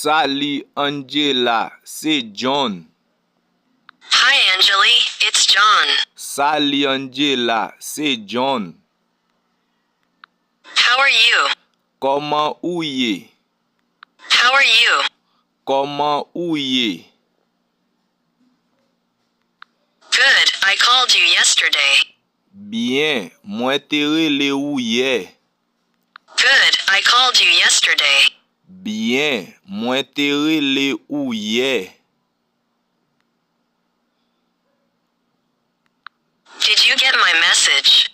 Salut Angela, c'est John. Hi, Angeli. It's John. Salut Angela, c'est John. How are you? Comment ou ye? How are you? Comment ou ye? Good. I called you yesterday. Bien, moi te rele ou ye. Good. I called you yesterday. Bien, moi te rele ou ye. Did you get my message?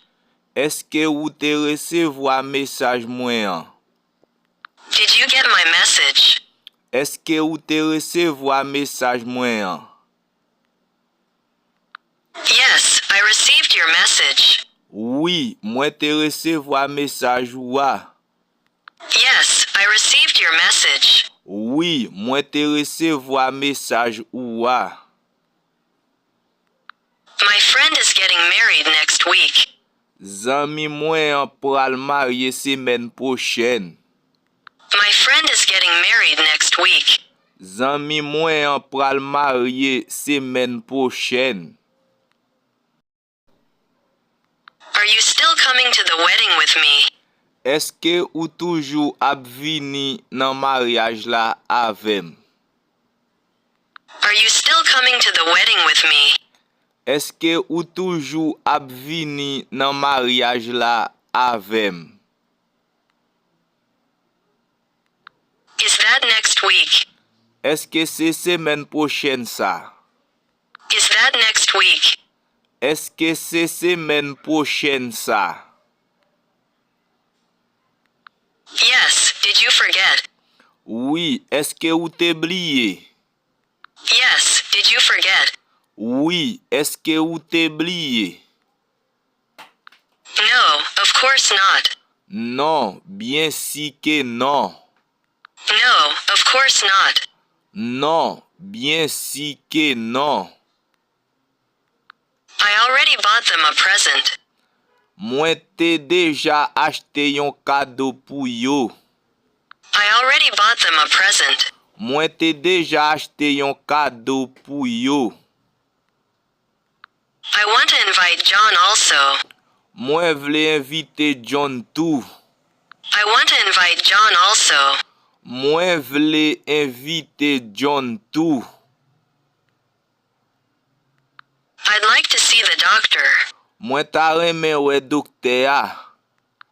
Est-ce que ou te recevoir message mwen an? Did you get my message? Est-ce que ou te recevoir message mwen an? Yes, I received your message. Oui, moi te recevoir message ou a. Yes, I received your message. Oui, moi te recevoir message ou a. My friend is getting married next week. Zami mwen an pral marye semaine prochaine. My friend is getting married next week. Zami mwen an pral marye semaine prochaine. Are you still coming to the wedding with me? Est-ce que ou toujou ap vini nan mariage la avem? Are you still coming to the wedding with me? Est-ce que ou toujou ap vini nan mariage la avem? Is that next week? Est-ce que c'est semaine prochaine ça? Is that next week? Est-ce que c'est semaine prochaine ça? Yes, did you forget? Oui, est-ce que ou t'oublié? Yes, did you forget? Oui, est-ce que ou t'oublié? No, of course not. Non, bien si que non. No, of course not. Non, bien si que non. I already bought them a present. Mwen te deja achete yon kado pou yo. I already bought them a present. Mwen te deja achete yon kado pou yo. I want to invite John also. Mwen vle invite John tou. I want to invite John also. Mwen vle invite John tou. I'd like to see the doctor. Mwen ta reme we dokte a.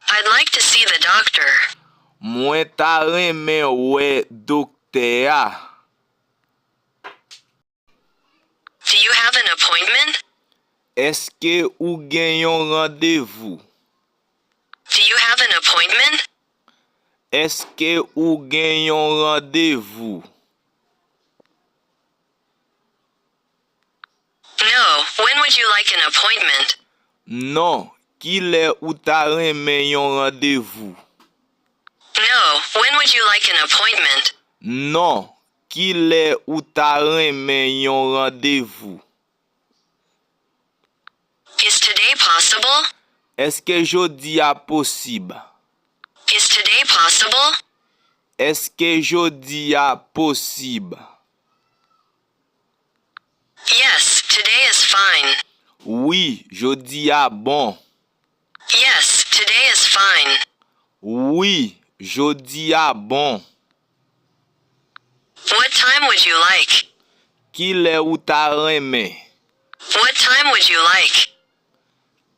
I'd like to see the doctor. Mwen ta reme we dokte a. Do you have an appointment? Eske ou gen yon randevou? Do you have an appointment? Eske ou gen yon randevou? No, when would you like an appointment? Non, ki le ou ta reme yon randevou? No, when would you like an appointment? Non, ki le ou ta reme yon randevou? Is today possible? Eske jodi a posib? Is today possible? Eske jodi a posib? Yes, today is fine. Oui, jodi a bon. Yes, today is fine. Oui, jodi a bon. What time would you like? Ki le ou ta reme? What time would you like?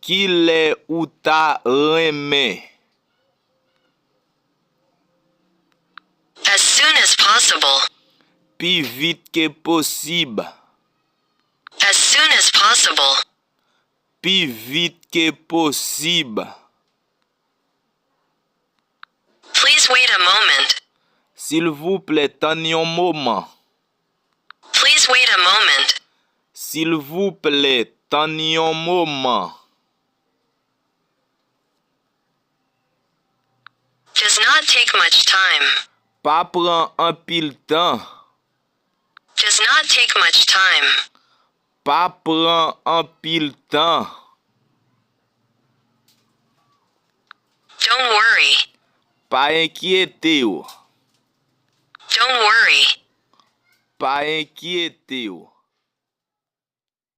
Ki le ou ta reme? As soon as possible. Pi vite ke posib. As soon as possible. Pi vite ke posib. Please wait a moment. S'il vous plaît, tan yon moment. Please wait a moment. S'il vous plaît, tan yon moment. Does not take much time. Pa pran an pil tan. Does not take much time. Pa pran an pil tan. Don't worry. Pa enkyete yo. Don't worry. Pa enkyete ou.